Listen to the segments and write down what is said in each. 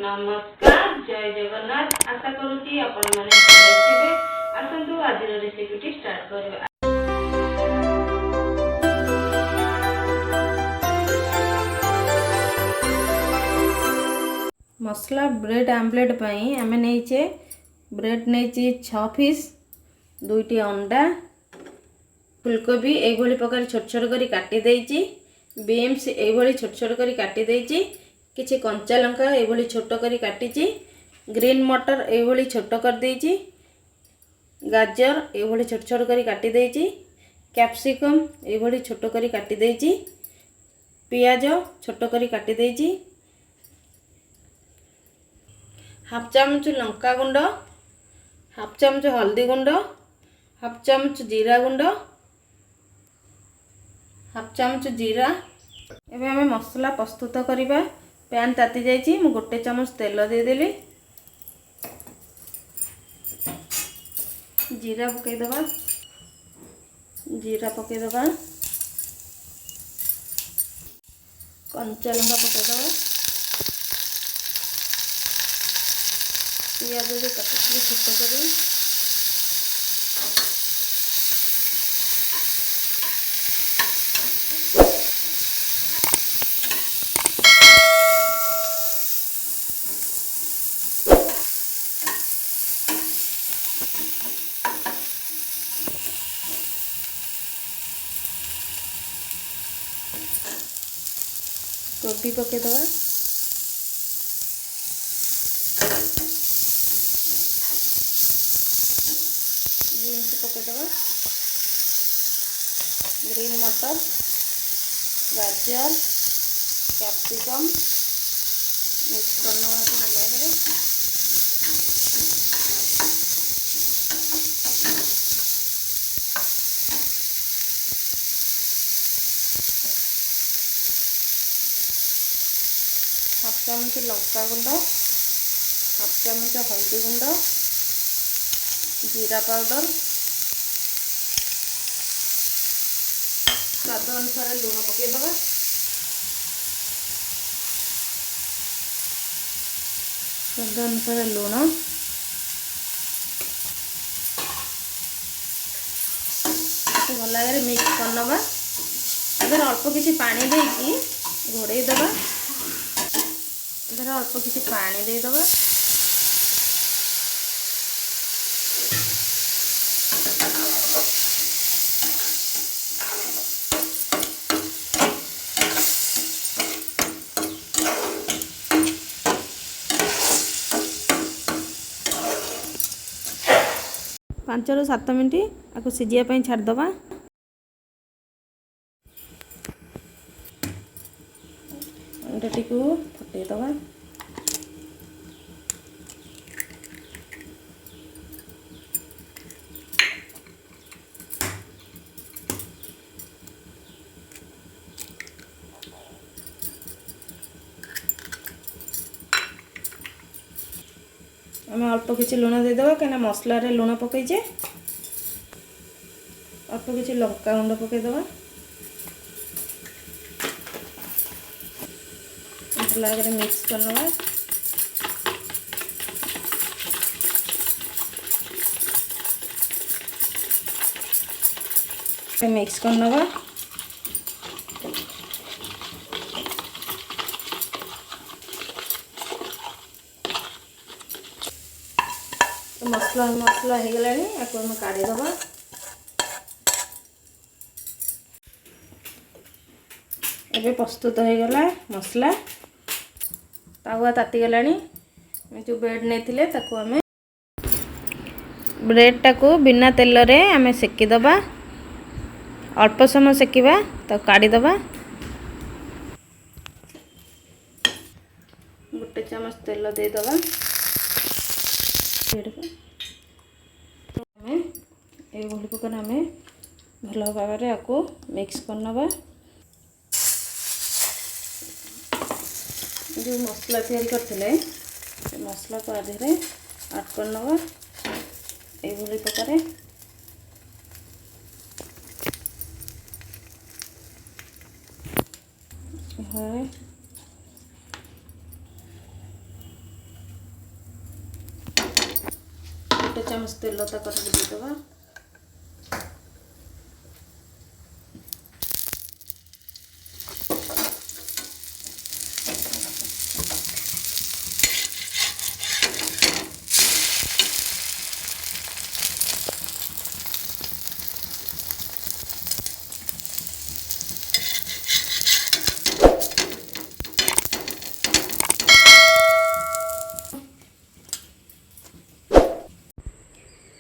नमस्कार जय जगन्नाथ आशा करूँ आपण मैंने भले थे। आसतु आज रेसिपी स्टार्ट करवा। मसला ब्रेड आमलेट पाई आम नहींचे ब्रेड नहीं 6 पीस 2टी अंडा फुलकोबी ये प्रकार छोट छोट कर काटी देइची बीन्स ये छोट छोट कर काटी देइची किछि कंचा लंका ये छोट कर काटी ग्रीन मटर ये छोट कर देइची गाजर ये छोट छोट कर काटी देइची कैप्सिकम ये छोट कर काटी देइची पियाज छोट कर काटी देइची हाफ चामच लंका गुंड हाफ चामच हल्दी गुंड हाफ चामच जीरा गुंड हाफ चामच जीरा। एबे हमें मसला प्रस्तुत करिबा। पैन ताती जाइए मु 1 चामच तेल देदेली जीरा पकईदबा कंचा लंका पकईदबा पियाज जो काटी छोट करी कोबी पकईदबा बीन्स पकईदबा ग्रीन मटर गाजर कैप्सिकम मिक्स करना भल हाफ चामच लंका गुंड हाफ चामच हल्दी गुंड जीरा पाउडर स्वाद अनुसार लुण पकईदबा स्वाद अनुसार लुण भल भाव मिक्स करनवा इधर अल्प किसी पानी देकी घोड़े दबा इधर अल्प किसी पानी दे दबा 5 ରୁ 7 मिनट आपको सिझापी छाड़दबा। अंडाटी को फटेदबा आम अल्प किसी लुण देदेबा कहीं मसला रे लुण पकईचे अल्प किसी लंका गुंड पकईदबा भल मिक्स करनवा मिक्स करनवा मसला मसला हो गला आपको हम काढ़ीदबा एबे प्रस्तुत हो गला मसला तावा ताती गला जो ब्रेड नहीं ताको आम ब्रेड टाको बिना तेल रे आम सेकीदबा अल्प समय सेकिबा तो काढ़ीदबा 1 चामच तेल देदबा ये प्रकार आम भल भाव आपको मिक्स करनवा जो मसला तैयारी करते मसला को आधे ऐड करनवा ये प्रकार चामच तेल ताकर देदेबा।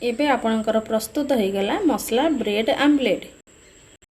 एबे आपणकर प्रस्तुत हो गला मसला ब्रेड आमलेट।